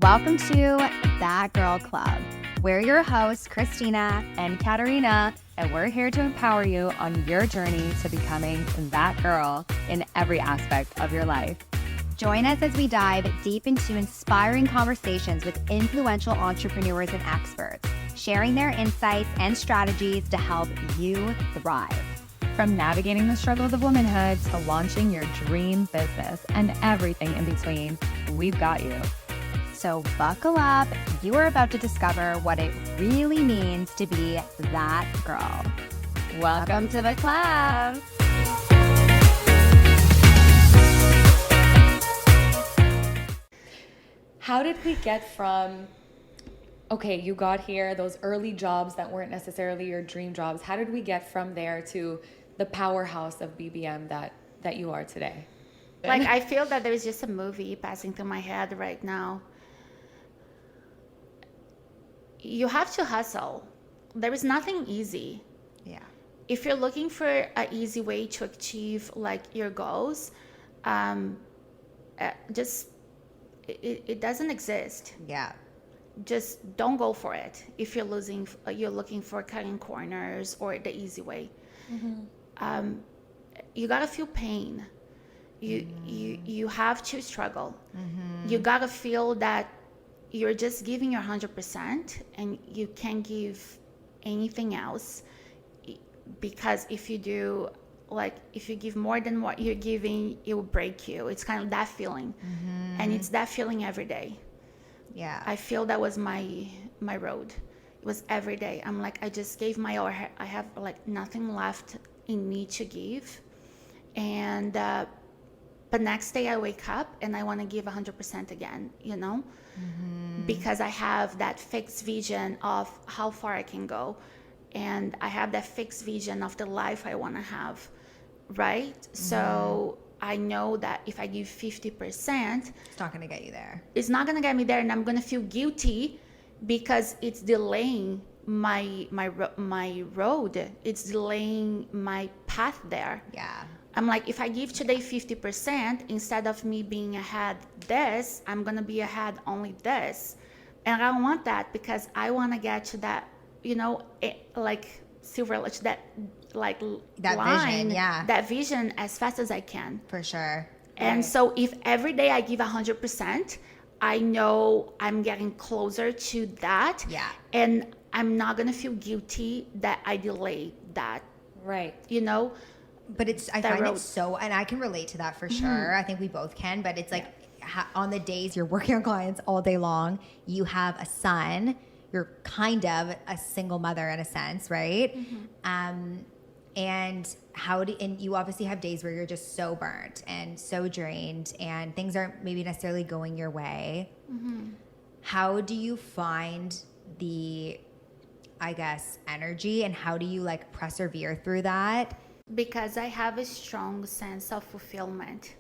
Welcome to That Girl Club. We're your hosts, Christina and Katarina, and we're here to empower you on your journey to becoming that girl in every aspect of your life. Join us as we dive deep into inspiring conversations with influential entrepreneurs and experts, sharing their insights and strategies to help you thrive. From navigating the struggles of womanhood to launching your dream business and everything in between, we've got you. So buckle up. You are about to discover what it really means to be that girl. Welcome to the club. How did we get from, okay, you got here, those early jobs that weren't necessarily your dream jobs, how did we get from there to the powerhouse of BBM that you are today? Like, I feel that there is just a movie passing through my head right now. You have to hustle. There is nothing easy. Yeah. If you're looking for an easy way to achieve like your goals, it doesn't exist. Yeah. Just don't go for it. If you're looking for cutting corners or the easy way. Mm-hmm. You gotta feel pain. You have to struggle. Mm-hmm. You gotta feel that you're just giving your 100% and you can't give anything else, because if you do, like, if you give more than what you're giving, it will break you. It's kind of that feeling. Mm-hmm. And it's that feeling every day. Yeah. I feel that was my road. It was every day. I'm like, I just gave my all. I have like nothing left in me to give. And but next day I wake up and I want to give 100% again, you know? Mm-hmm. Because I have that fixed vision of how far I can go. And I have that fixed vision of the life I want to have, right? Mm-hmm. So I know that if I give 50%, it's not going to get you there. It's not going to get me there, and I'm going to feel guilty because it's delaying my road. It's delaying my path there. Yeah. I'm like, if I give today 50%, instead of me being ahead this, I'm going to be ahead only this. And I don't want that, because I want to get to that, you know, like silver, that line, vision, yeah. That vision as fast as I can. For sure. And right. So if every day I give 100%, I know I'm getting closer to that. Yeah. And I'm not going to feel guilty that I delayed that. Right. You know? But I find it so, and I can relate to that for sure. Mm-hmm. I think we both can, but it's like on the days you're working on clients all day long, you have a son, you're kind of a single mother in a sense, right? Mm-hmm. And you obviously have days where you're just so burnt and so drained and things aren't maybe necessarily going your way. Mm-hmm. How do you find the, I guess, energy, and how do you like persevere through that? Because I have a strong sense of fulfillment.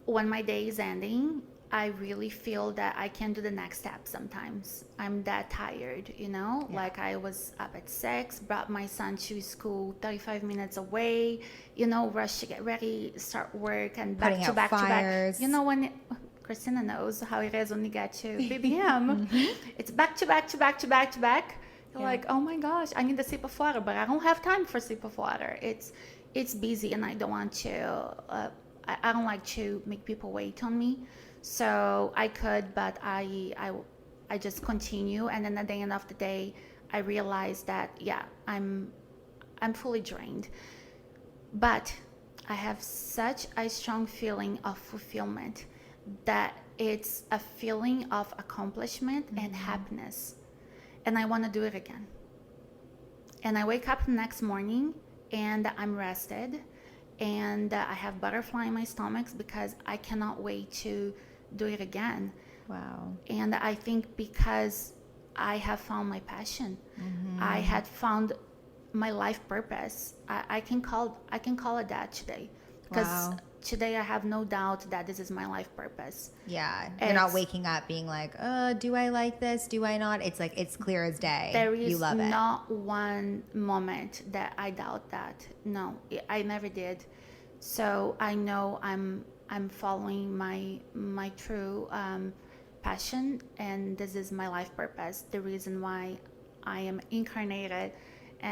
When my day is ending, I really feel that I can do the next step sometimes. I'm that tired, you know? Yeah. Like, I was up at 6, brought my son to school 35 minutes away, you know, rush to get ready, start work, and back to back. You know, when Christina knows how it is when you get to BBM. Mm-hmm. It's back to back. You're like, oh my gosh, I need a sip of water, but I don't have time for a sip of water. It's busy, and I don't want to, I don't like to make people wait on me. So I could, but I just continue. And then at the end of the day, I realize that, I'm fully drained. But I have such a strong feeling of fulfillment that it's a feeling of accomplishment and happiness. And I want to do it again. And I wake up the next morning and I'm rested, and I have butterfly in my stomach because I cannot wait to do it again. Wow. And I think because I have found my passion, I had found my life purpose. I can call it that today, because today I have no doubt that this is my life purpose. Yeah. You're not waking up being like, do I like this? Do I not? It's like, it's clear as day. There is you love not one moment that I doubt that. No, I never did. So I know I'm following my true passion, and this is my life purpose. The reason why I am incarnated,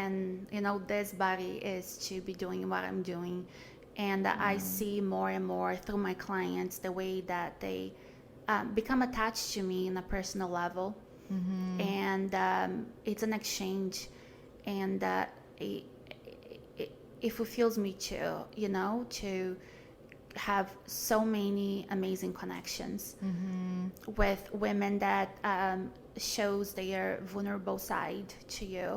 and this body is to be doing what I'm doing. And I see more and more through my clients the way that they become attached to me in a personal level. And it's an exchange, and it fulfills me too, to have so many amazing connections with women that shows their vulnerable side to you,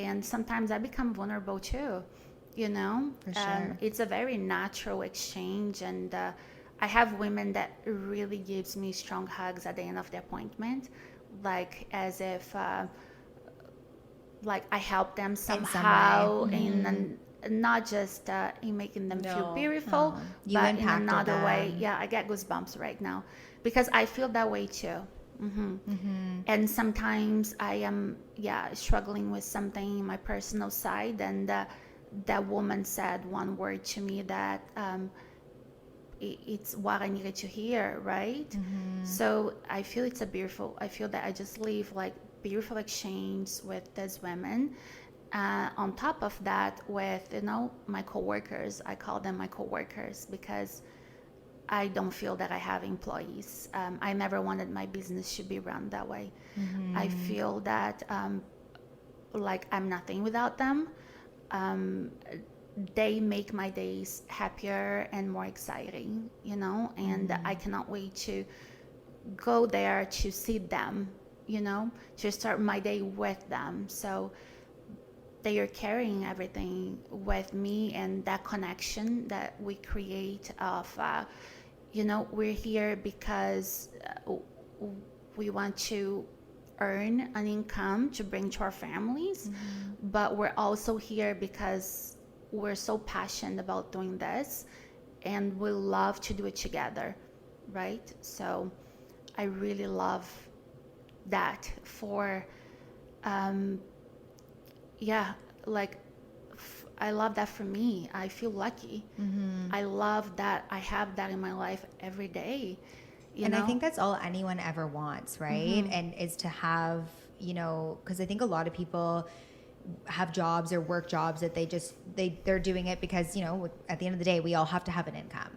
and sometimes I become vulnerable too, For sure. It's a very natural exchange. And I have women that really gives me strong hugs at the end of the appointment, like as if like I help them somehow, and not just in making them feel beautiful, You but in impacted another way. them. Yeah, I get goosebumps right now because I feel that way too. And sometimes I am struggling with something in my personal side, and that woman said one word to me that it's what I needed to hear, right? So I feel I feel that I just live like beautiful exchange with these women. On top of that, with my coworkers, I call them my coworkers because I don't feel that I have employees. I never wanted my business to be run that way. I feel that like I'm nothing without them. They make my days happier and more exciting, and I cannot wait to go there to see them, to start my day with them. So they are carrying everything with me, and that connection that we create of, we're here because we want to earn an income to bring to our families, but we're also here because we're so passionate about doing this, and we love to do it together, right? So I really love that for I love that for me. I feel lucky. I love that I have that in my life every day. I think that's all anyone ever wants, right? And is to have, because I think a lot of people have jobs or work jobs that they're doing it because, at the end of the day, we all have to have an income,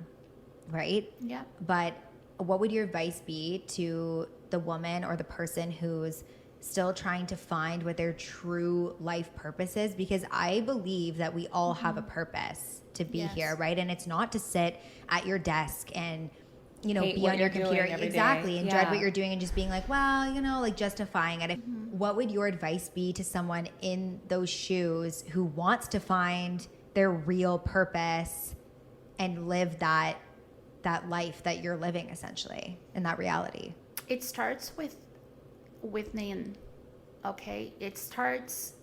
right? Yeah. But what would your advice be to the woman or the person who's still trying to find what their true life purpose is? Because I believe that we all have a purpose to be here, right? And it's not to sit at your desk and be on your computer exactly and dread what you're doing and just being like, well, like justifying it. What would your advice be to someone in those shoes who wants to find their real purpose and live that life that you're living, essentially, in that reality? It starts within, okay? It starts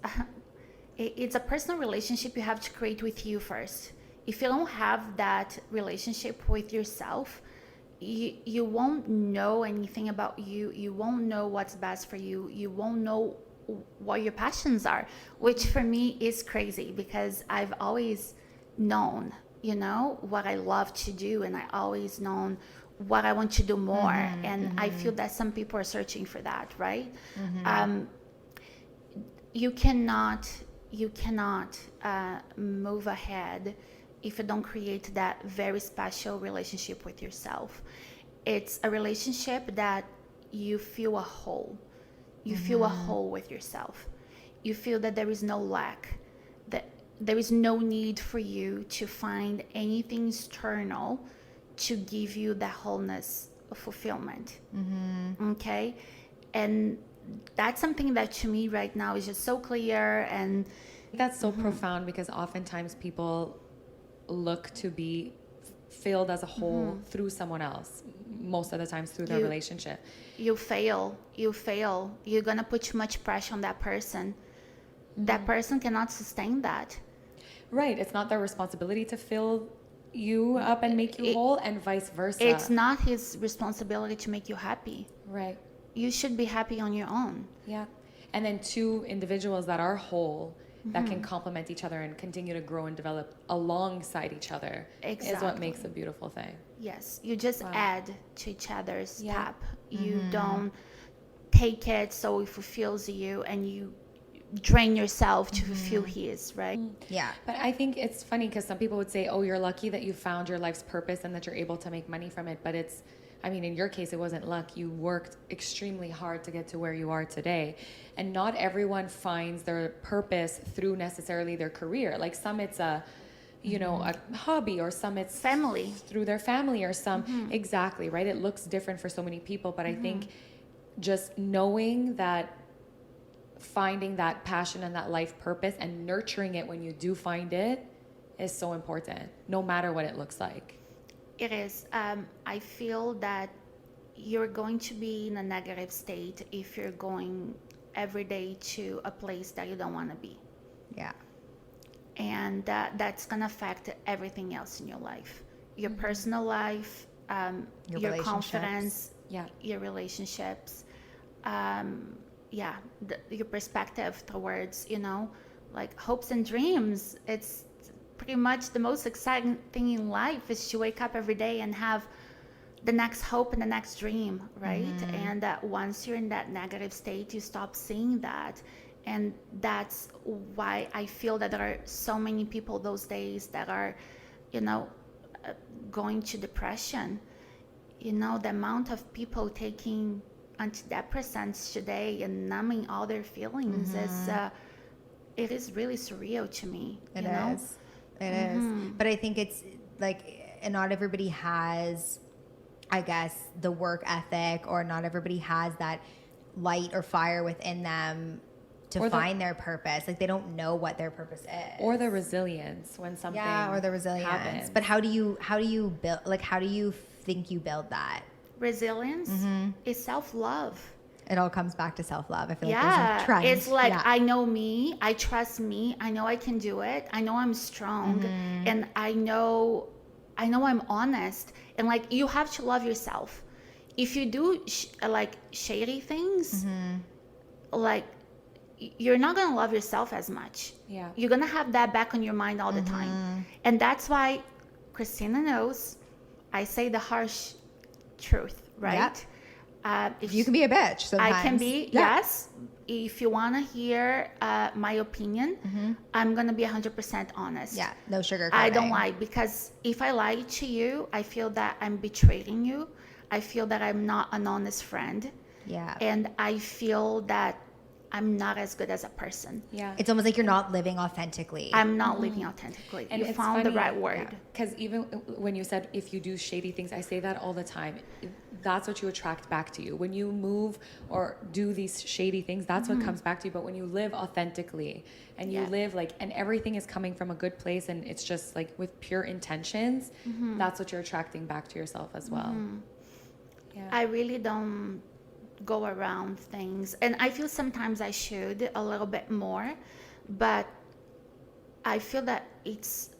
it's a personal relationship you have to create with you first. If you don't have that relationship with yourself, you won't know anything about you. You won't know what's best for you. You won't know what your passions are, which for me is crazy because I've always known, what I love to do, and I always known what I want to do more. I feel that some people are searching for that, right? You cannot move ahead if you don't create that very special relationship with yourself. It's a relationship that you feel a whole. You feel a whole with yourself. You feel that there is no lack, that there is no need for you to find anything external to give you the wholeness of fulfillment. Okay? And that's something that to me right now is just so clear. And that's so profound, because oftentimes people look to be filled as a whole through someone else, most of the times through their relationship. You fail. You're gonna put too much pressure on that person. That person cannot sustain that. Right. It's not their responsibility to fill you up and make you whole, and vice versa. It's not his responsibility to make you happy. Right. You should be happy on your own. Yeah. And then two individuals that are whole that can complement each other and continue to grow and develop alongside each other is what makes a beautiful thing. Yes, you just add to each other's tap. You Mm-hmm. don't take it so it fulfills you and you drain yourself to fulfill his, right? Yeah. But I think it's funny because some people would say, oh, you're lucky that you found your life's purpose and that you're able to make money from it. But it's, I mean, in your case, it wasn't luck. You worked extremely hard to get to where you are today. And not everyone finds their purpose through necessarily their career. Like some it's a, you know, a hobby, or some it's Family. through their family, or some, exactly, right? It looks different for so many people. But I think just knowing that, finding that passion and that life purpose and nurturing it when you do find it is so important, no matter what it looks like. It is. I feel that you're going to be in a negative state if you're going every day to a place that you don't want to be. Yeah. And that's going to affect everything else in your life. Your personal life, your relationships. confidence, Yeah. your relationships, your perspective towards, you know, like hopes and dreams. It's pretty much the most exciting thing in life is to wake up every day and have the next hope and the next dream, right? And once you're in that negative state, you stop seeing that. And that's why I feel that there are so many people those days that are, you know, going to depression. You know, the amount of people taking antidepressants today and numbing all their feelings is, it is really surreal to me. It you know? is. It is. But I think it's like, and not everybody has, I guess, the work ethic, or not everybody has that light or fire within them to find their purpose. Like they don't know what their purpose is. Or the resilience when something or the resilience. happens. But how do you build, like, how do you think you build that? Resilience is self-love. It all comes back to self-love. I feel like there's a trend. It's like, I know me, I trust me, I know I can do it, I know I'm strong, and I know I'm honest. And like, you have to love yourself. If you do like shady things, like, you're not gonna love yourself as much. Yeah. You're gonna have that back on your mind all the time. And that's why Christina knows I say the harsh truth, right? If You can be a bitch sometimes. I can be, yes. If you want to hear my opinion, I'm going to be 100% honest. Yeah, no sugarcoating. I don't lie, because if I lie to you, I feel that I'm betraying you. I feel that I'm not an honest friend. Yeah. And I feel that I'm not as good as a person. Yeah. It's almost like you're not living authentically. I'm not living authentically. And You it's found the funny, right word. Because even when you said if you do shady things, I say that all the time. That's what you attract back to you. When you move or do these shady things, that's what comes back to you. But when you live authentically and you live like, and everything is coming from a good place and it's just like with pure intentions, that's what you're attracting back to yourself as well. Yeah. I really don't go around things, and I feel sometimes I should a little bit more, but I feel that it's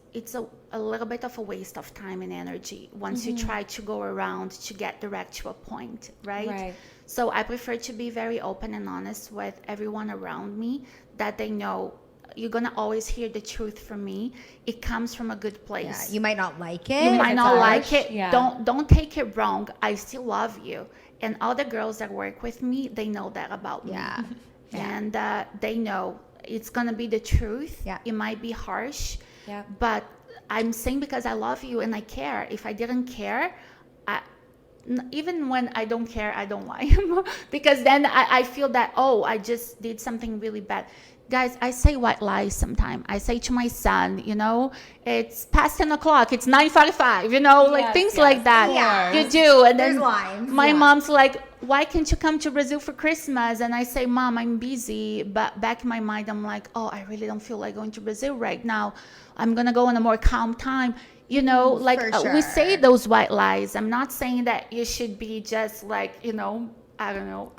a little bit of a waste of time and energy once you try to go around to get direct to a point, right? So I prefer to be very open and honest with everyone around me, that they know you're gonna always hear the truth from me. It comes from a good place. Yeah, you might not like it. You might not like it. Yeah. Don't take it wrong. I still love you. And all the girls that work with me, they know that about me. Yeah. And they know it's going to be the truth. Yeah. It might be harsh. Yeah. But I'm saying because I love you and I care. If I didn't care, even when I don't care, I don't lie. Because then I feel that, oh, I just did something really bad. Guys, I say white lies sometimes. I say to my son, you know, it's past 10 o'clock, it's 9:45, you know, like things like that. Yeah. You do. And There's then lines. my mom's like, why can't you come to Brazil for Christmas? And I say, Mom, I'm busy. But back in my mind, I'm like, oh, I really don't feel like going to Brazil right now. I'm going to go on a more calm time. You know, like we say those white lies. I'm not saying that you should be just like, you know, I don't know,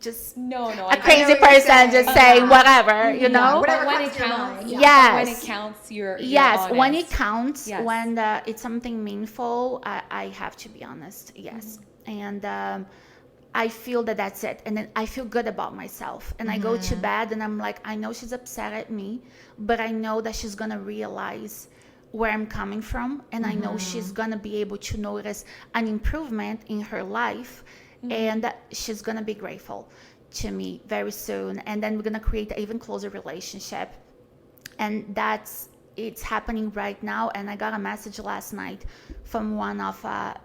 just a crazy person just saying whatever, you know. Whatever when comes it to your counts, mind. Yes. when it counts, you're Yes, honest. when it counts, Yes. when it's something meaningful, I have to be honest. Yes, and I feel that that's it. And then I feel good about myself. And I go to bed and I'm like, I know she's upset at me, but I know that she's going to realize where I'm coming from. And I know she's going to be able to notice an improvement in her life. And that she's going to be grateful to me very soon. And then we're going to create an even closer relationship. And it's happening right now. And I got a message last night from one of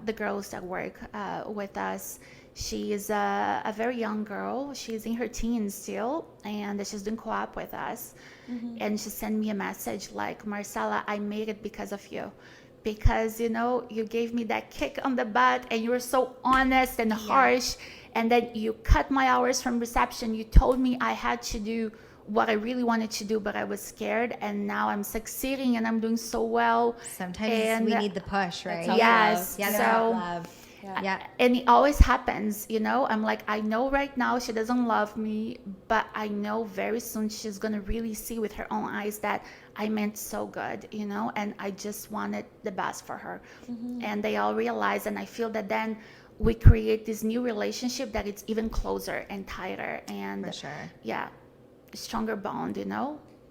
the girls that work with us. She is a very young girl. She's in her teens still, and she's doing co-op with us. And she sent me a message like, Marcella, I made it because of you. Because, you gave me that kick on the butt, and you were so honest and harsh. And then you cut my hours from reception. You told me I had to do what I really wanted to do, but I was scared. And now I'm succeeding, and I'm doing so well. Sometimes we need the push, right? Yes. Yeah, so love. Yeah. And it always happens, I'm like, I know right now she doesn't love me, but I know very soon she's going to really see with her own eyes that I meant so good, and I just wanted the best for her. And they all realize, and I feel that then we create this new relationship that it's even closer and tighter and For sure. Yeah, stronger bond,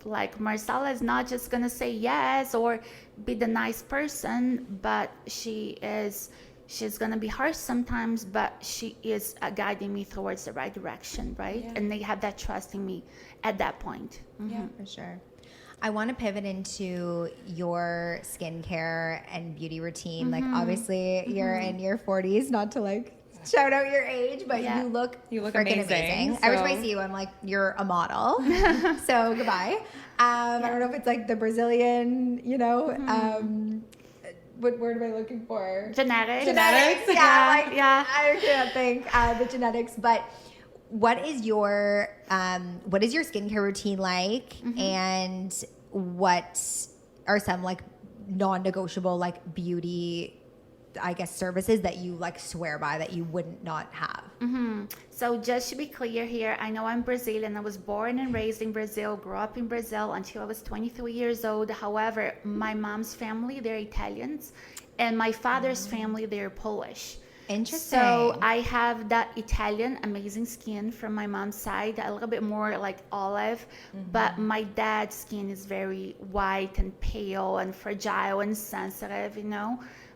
like Marcella is not just going to say yes or be the nice person, but she's going to be harsh sometimes, but she is guiding me towards the right direction, right? Yeah. And they have that trust in me at that point. Yeah, for sure. I want to pivot into your skincare and beauty routine. Like, obviously, you're in your 40s, not to shout out your age, but you look freaking amazing. Every time I see you, I'm like, you're a model. So goodbye. I don't know if it's like the Brazilian, what word am I looking for? Genetics. Yeah. I can't think the genetics, but what is your skincare routine like, and what are some non-negotiable beauty, I guess, services that you swear by that you wouldn't not have? So just to be clear here, I know I'm Brazilian. I was born and raised in Brazil, grew up in Brazil until I was 23 years old. However, my mom's family, they're Italians, and my father's family, they're Polish. Interesting. So I have that Italian amazing skin from my mom's side, a little bit more like olive, but my dad's skin is very white and pale and fragile and sensitive,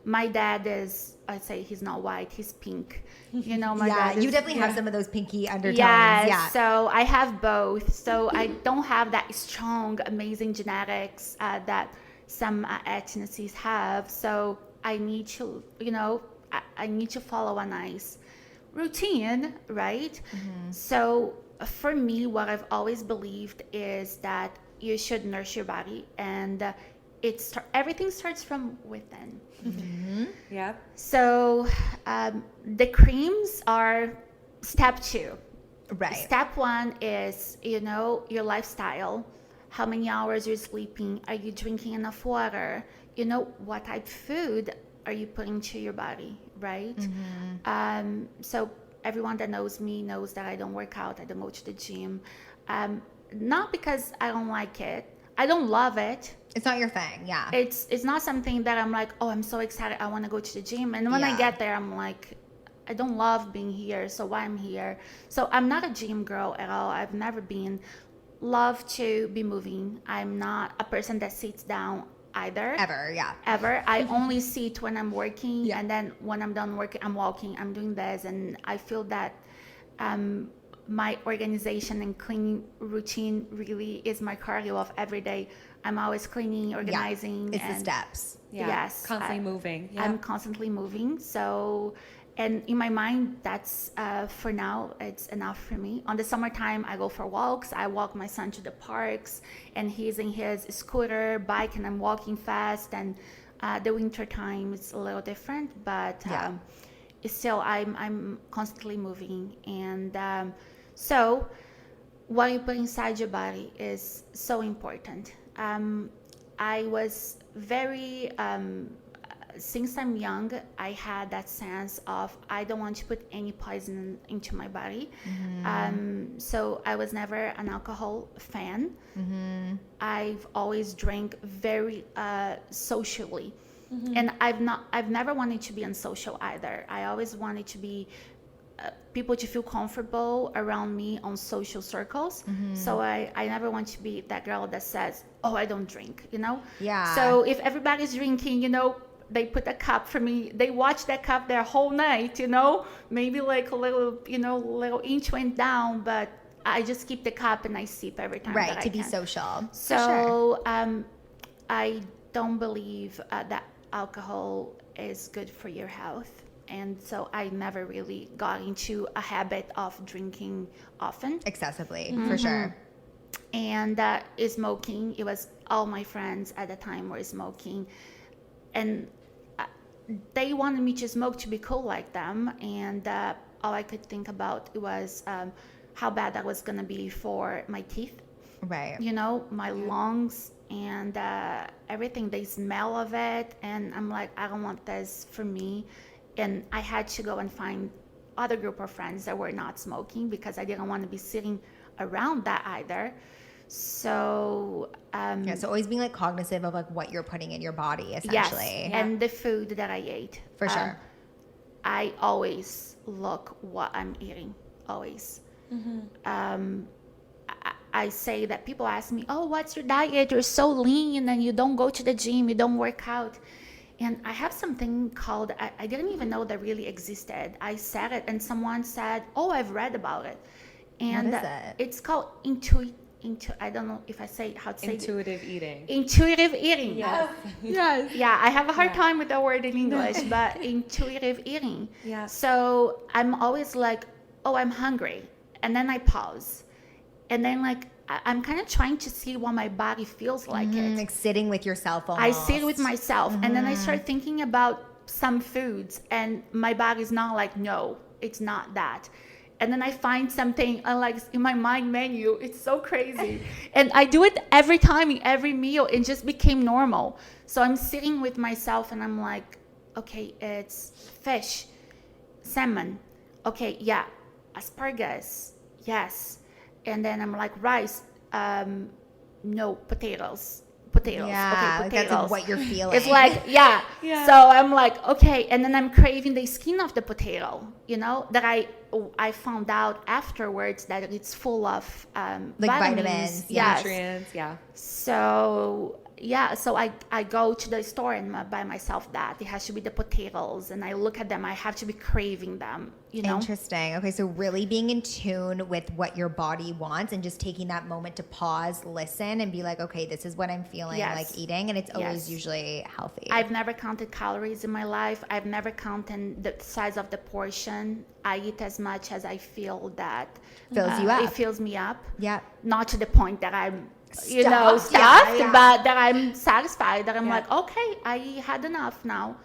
My dad is, I'd say he's not white, he's pink. My dad is, you definitely have some of those pinky undertones. Yeah, so I have both. So I don't have that strong, amazing genetics that some ethnicities have. So I need to, I need to follow a nice routine, right? So for me, what I've always believed is that you should nourish your body, and everything starts from within. Yeah. So the creams are step 2. Right. Step 1 is, your lifestyle. How many hours you're sleeping? Are you drinking enough water? What type of food are you putting to your body, right? So everyone that knows me knows that I don't work out. I don't go to the gym. Not because I don't like it. I don't love it. It's not your thing, yeah. It's not something that I'm like, oh, I'm so excited, I want to go to the gym. And when I get there, I'm like, I don't love being here, so why I'm here? So I'm not a gym girl at all. I've never been. Love to be moving. I'm not a person that sits down either. Ever. I only sit when I'm working, and then when I'm done working, I'm walking, I'm doing this, and I feel that my organization and cleaning routine really is my cardio of every day. I'm always cleaning, organizing. It's the steps. Yes. Constantly moving. I'm constantly moving. So, and in my mind, that's for now, it's enough for me. On the summertime, I go for walks. I walk my son to the parks, and he's in his scooter, bike, and I'm walking fast. And the winter time is a little different, but still, I'm constantly moving. And so what you put inside your body is so important. I was very, since I'm young, I had that sense of I don't want to put any poison into my body. So I was never an alcohol fan. I've always drank very socially. And I've never wanted to be unsocial either. I always wanted to be people to feel comfortable around me on social circles. So I never want to be that girl that says, oh, I don't drink, you know? Yeah. So if everybody's drinking, you know, they put a cup for me, they watch that cup their whole night, you know? Maybe like a little, you know, little inch went down, but I just keep the cup and I sip every time. Right, that to I be can. social. So I don't believe that alcohol is good for your health. And so I never really got into a habit of drinking often. Excessively, for sure. And smoking, it was all my friends at the time were smoking. And they wanted me to smoke to be cool like them. And all I could think about was how bad that was going to be for my teeth. Right. You know, my lungs and everything, the smell of it. And I'm like, I don't want this for me. And I had to go and find other group of friends that were not smoking because I didn't want to be sitting around that either. So so always being like cognizant of like what you're putting in your body, essentially. yes, and the food that I ate. For sure. I always look what I'm eating, always. I say that people ask me, oh, what's your diet? You're so lean and you don't go to the gym, you don't work out. And I have something called, I didn't even know that really existed. I said it and someone said, oh, I've read about it. And what is it? It's called I don't know if I say how to say Intuitive eating. Intuitive eating. Yes. Yes. Yeah, I have a hard time with the word in English, but intuitive eating. Yeah. So I'm always like, oh, I'm hungry. And then I pause. And then like, I'm kind of trying to see what my body feels like it. Like sitting with yourself almost. I sit with myself and then I start thinking about some foods and my body's not like, no, it's not that. And then I find something like in my mind menu. It's so crazy. And I do it every time in every meal. It just became normal. So I'm sitting with myself and I'm like, okay, it's fish, salmon. Okay, yeah, asparagus, yes. And then I'm like, rice, no, potatoes. Yeah, Okay, potatoes. that's what you're feeling. It's like, yeah. So I'm like, okay. And then I'm craving the skin of the potato, you know, that I found out afterwards that it's full of like vitamins, yes. Nutrients, yeah. So yeah, so I go to the store and buy myself that. It has to be the potatoes, and I look at them. I have to be craving them, you know. Interesting. Okay, so really being in tune with what your body wants and just taking that moment to pause, listen, and be like, okay, this is what I'm feeling like eating, and it's always usually healthy. I've never counted calories in my life. I've never counted the size of the portion. I eat as much as I feel that fills you up. It fills me up. Yeah. Not to the point that I'm stuffed, yeah. but that I'm satisfied, that I'm like, okay, I had enough now.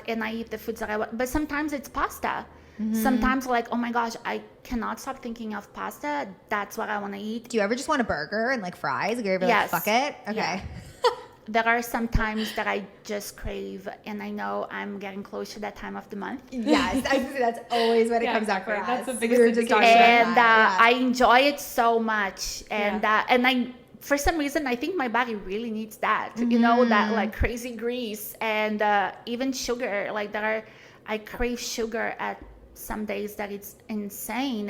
And I eat the foods that I want. But sometimes it's pasta. Sometimes like, oh my gosh, I cannot stop thinking of pasta. That's what I want to eat. Do you ever just want a burger and like fries? Like, you're ever like, fuck it? Okay. Yeah. There are some times that I just crave, and I know I'm getting close to that time of the month. Yes, I think that's always when it comes exactly. up for That's us. the biggest We were just talking And about that. I enjoy it so much, and I, for some reason, I think my body really needs that. You know, that like crazy grease and even sugar. Like I crave sugar at some days that it's insane,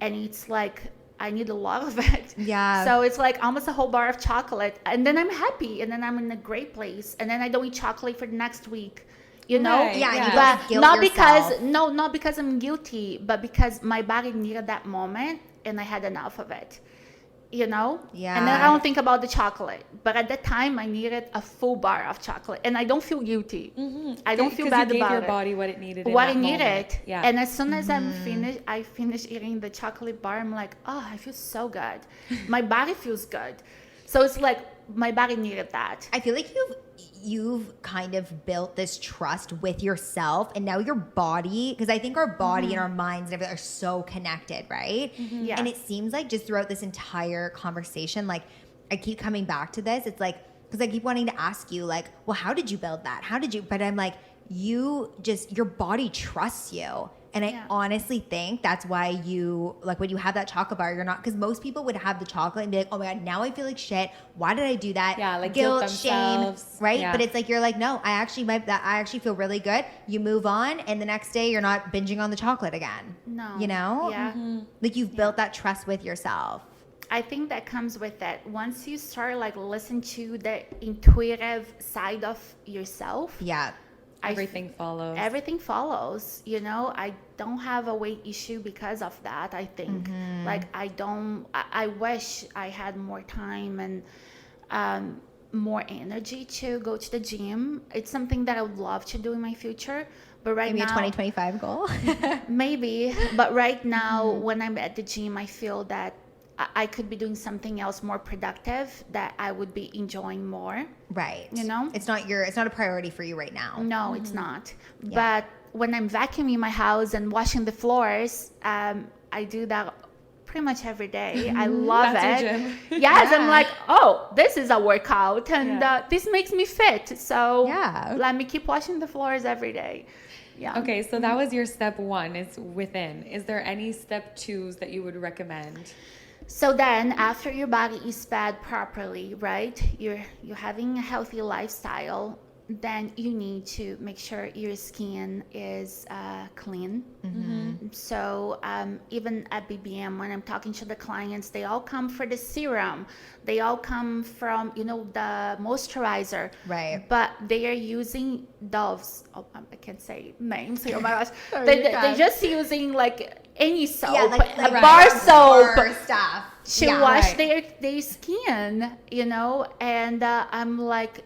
and it's like I need a lot of it. Yeah. So it's like almost a whole bar of chocolate, and then I'm happy, and then I'm in a great place, and then I don't eat chocolate for the next week. You know, Right, Yeah, yeah. you but don't guilt not yourself. because not because I'm guilty, but because my body needed that moment, and I had enough of it. You know, Yeah. And then I don't think about the chocolate, but at that time I needed a full bar of chocolate, and I don't feel guilty. I don't feel bad you gave about your it. body what it needed. What I in that needed. moment. Yeah. And as soon as I finish eating the chocolate bar, I'm like, oh, I feel so good. My body feels good. So it's like my body needed that. I feel like you've kind of built this trust with yourself, and now your body, because I think our body and our minds and everything are so connected, right? Yeah. And it seems like just throughout this entire conversation, like I keep coming back to this. It's like, because I keep wanting to ask you, like, well, how did you build that? How did you? But I'm like, your body trusts you. And I honestly think that's why you, like, when you have that chocolate bar, you're not, because most people would have the chocolate and be like, oh my God, now I feel like shit. Why did I do that? Yeah, like guilt, shame, themselves. right? Yeah. But it's like, you're like, no, I actually feel really good. You move on, and the next day you're not binging on the chocolate again. No. You know? Yeah. Like, you've built that trust with yourself. I think that comes with it. Once you start like listen to the intuitive side of yourself, Yeah. Everything follows. Everything follows. You know, I don't have a weight issue because of that. I think like I wish I had more time and more energy to go to the gym. It's something that I would love to do in my future. But right Maybe now, a 2025 goal. maybe. But right now, when I'm at the gym, I feel that I could be doing something else more productive that I would be enjoying more. Right. You know? It's not a priority for you right now. No, it's not. Yeah. But when I'm vacuuming my house and washing the floors, I do that pretty much every day. I love That's it. your gym. Yes, Yeah. I'm like, oh, this is a workout, and this makes me fit. So let me keep washing the floors every day. Yeah. Okay, so that was your step 1, is within. Is there any step 2s that you would recommend? So then, after your body is fed properly, right? You're having a healthy lifestyle. Then you need to make sure your skin is clean. So even at BBM, when I'm talking to the clients, they all come for the serum. They all come from, you know, the moisturizer. Right. But they are using Dove's. Oh, I can't say names. Oh my gosh. They're just using like any soap, like a bar soap. Bar stuff. To wash their skin, you know, and I'm like,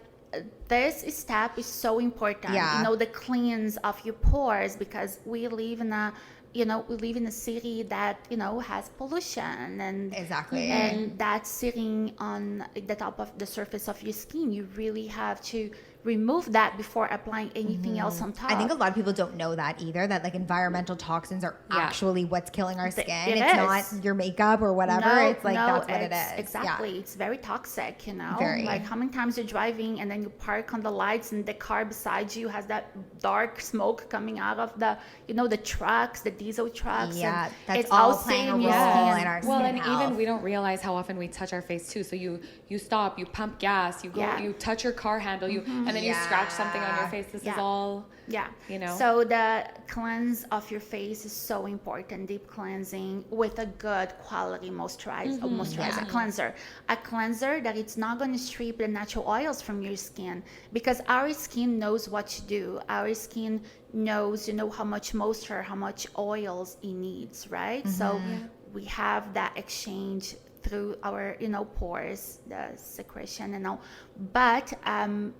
this step is so important. You know, the cleanse of your pores, because we live in a city that, you know, has pollution and and that's sitting on the top of the surface of your skin. You really have to remove that before applying anything else on top. I think a lot of people don't know that either, that like environmental toxins are actually what's killing our skin. It's not your makeup or whatever. It's like, that's what it is. Exactly. It's very toxic, you know. Very. Like, how many times you're driving and then you park on the lights and the car beside you has that dark smoke coming out of the, you know, the trucks, the diesel trucks. Yeah, and that's it's all all playing a sitting role in your skin. in our Well, skin and health. even we don't realize how often we touch our face too. So you stop, you pump gas, you go, you touch your car handle, and then you scratch something on your face. This is all, you know. So the cleanse of your face is so important. Deep cleansing with a good quality moisturizer, cleanser. A cleanser that it's not going to strip the natural oils from your skin, because our skin knows what to do. Our skin knows, you know, how much moisture, how much oils it needs, right? So we have that exchange through our, you know, pores, the secretion and all. But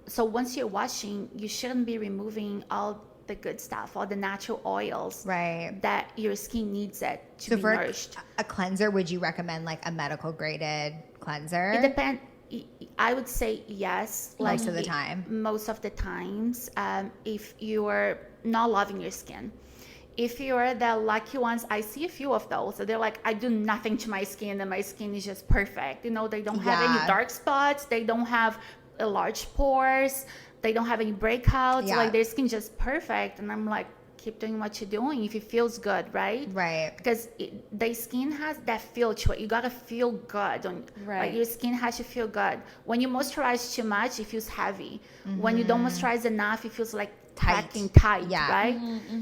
so once you're washing, you shouldn't be removing all the good stuff, all the natural oils that your skin needs it to be nourished. A cleanser, would you recommend like a medical graded cleanser? It depends. I would say yes. Most of the time. Most of the times, if you're not loving your skin. If you're the lucky ones, I see a few of those. So they're like, I do nothing to my skin and my skin is just perfect. You know, they don't have any dark spots. They don't have large pores. They don't have any breakouts. Like, their skin just perfect. And I'm like, keep doing what you're doing if it feels good, right? Right. Because the skin has that feel to it. You got to feel good. Like, your skin has to feel good. When you moisturize too much, it feels heavy. When you don't moisturize enough, it feels like packing tight, right?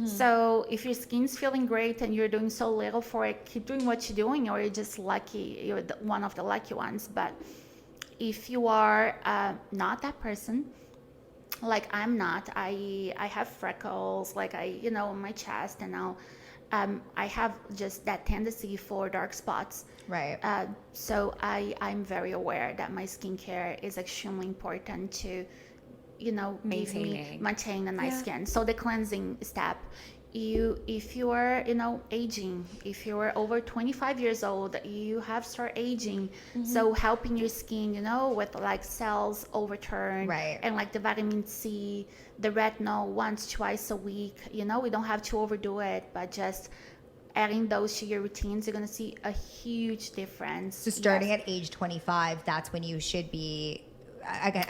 So if your skin's feeling great and you're doing so little for it, keep doing what you're doing, or you're just lucky. You're one of the lucky ones. But if you are not that person, like I'm not, I have freckles, like you know, on my chest, and now I have just that tendency for dark spots. Right. So I'm very aware that my skincare is extremely important to, you know, maintain a nice skin. So the cleansing step, if you are, you know, aging, if you are over 25 years old, you have start aging. So helping your skin, you know, with like cells overturn, and like the vitamin C, the retinol once, twice a week. You know, we don't have to overdo it, but just adding those to your routines, you're gonna see a huge difference. So starting at age 25, that's when you should be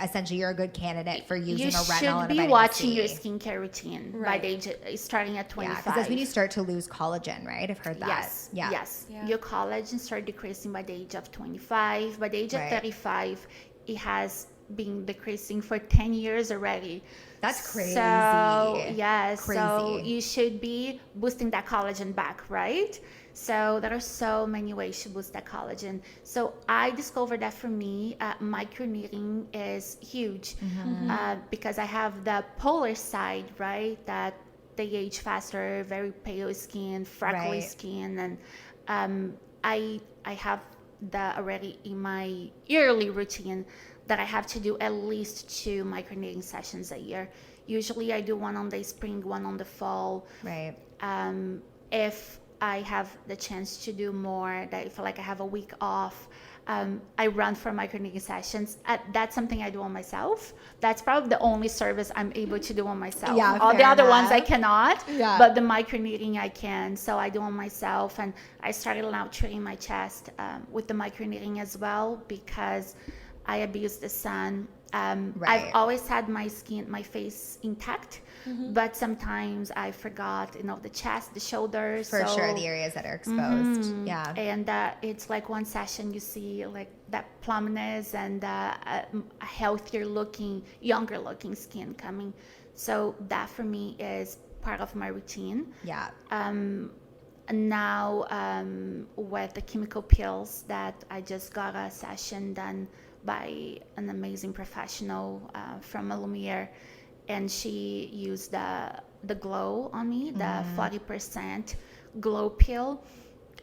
essentially you're a good candidate for using You a retinol and a should vitamin be watching C. your skincare routine by the age starting at 25. Yeah, because that's when you start to lose collagen, right? I've heard that. Yes. Yeah. Yes. Yeah. Your collagen start decreasing by the age of 25. By the age of 35, it has been decreasing for 10 years already. That's crazy. So, yes. Crazy. So you should be boosting that collagen back, right? So there are so many ways to boost that collagen. So I discovered that for me, microneedling is huge because I have the polar side, right? That they age faster, very pale skin, freckly skin, and I have that already in my yearly routine that I have to do at least 2 microneedling sessions a year. Usually I do one on the spring, one on the fall. Right. If I have the chance to do more, that if like I have a week off, I run for microneedling sessions. That's something I do on myself. That's probably the only service I'm able to do on myself. Yeah, all the fair other ones I enough. cannot, Yeah. but the microneedling I can. So I do on myself, and I started now treating my chest with the microneedling as well because I abuse the sun. I've always had my face intact, but sometimes I forgot, the chest, the shoulders. For sure, the areas that are exposed. Yeah. And it's like one session you see like that plumpness and a healthier looking, younger looking skin coming. So that for me is part of my routine. Yeah. And now with the chemical peels that I just got a session done by an amazing professional from Lumiere, and she used the glow on me, the 40% glow peel.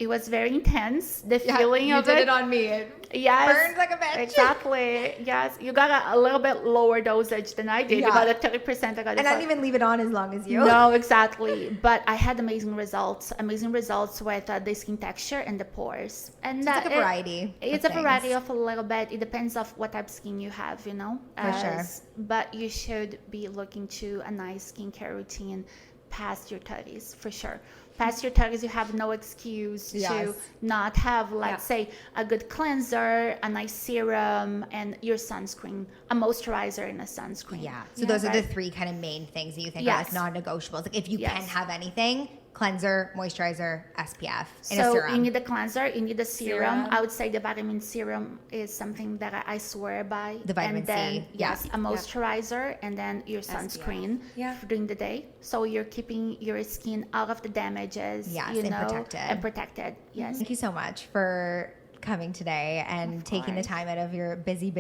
It was very intense, the feeling of it. You did it on me. It burns like a bitch. Exactly. Yes. You got a little bit lower dosage than I did. You got a 30%. I got and I didn't even leave it on as long as you. No, exactly. But I had amazing results with the skin texture and the pores. And So it's like a variety. It's a variety of a little bit. It depends of what type of skin you have, For sure. But you should be looking to a nice skincare routine past your 30s, for sure. Past your 30s, you have no excuse to not have, let's say, a good cleanser, a nice serum, and your sunscreen, a moisturizer and a sunscreen. Yeah. So those are the 3 kind of main things that you think are like non-negotiables. Like if you can have anything, cleanser, moisturizer, SPF, and a serum. So you need the cleanser, you need the serum. I would say the vitamin serum is something that I swear by. The vitamin and then, C. Yes, a moisturizer, and then your sunscreen during the day. So you're keeping your skin out of the damages. Yes, and protected. Yes. Thank you so much for coming today and taking the time out of your busy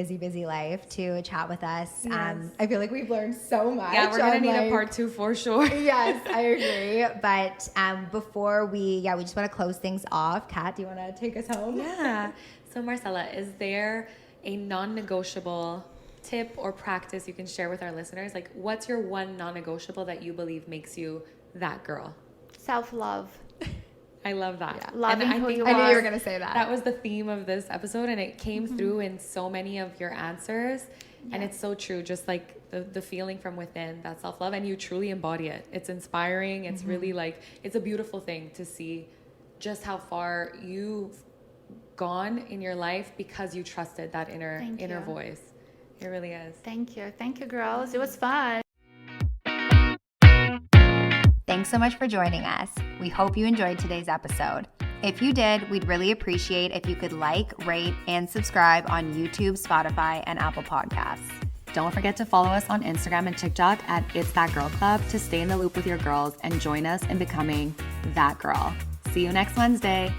life to chat with us. Yes. I feel like we've learned so much. Yeah, we're gonna need a part 2 for sure. Yes, I agree. But before we just want to close things off. Kat, do you want to take us home? Yeah. So Marcella, is there a non-negotiable tip or practice you can share with our listeners? Like, what's your one non-negotiable that you believe makes you that girl? Self-love. I love that. Yeah. Loving who you I knew are. you were going to say that. That was the theme of this episode, and it came through in so many of your answers. And it's so true, just like the feeling from within, that self-love, and you truly embody it. It's inspiring. It's really like, it's a beautiful thing to see just how far you've gone in your life because you trusted that inner voice. It really is. Thank you. Thank you, girls. It was fun. Thanks so much for joining us. We hope you enjoyed today's episode. If you did, we'd really appreciate if you could like, rate, and subscribe on YouTube, Spotify, and Apple Podcasts. Don't forget to follow us on Instagram and TikTok at It's That Girl Club to stay in the loop with your girls and join us in becoming that girl. See you next Wednesday.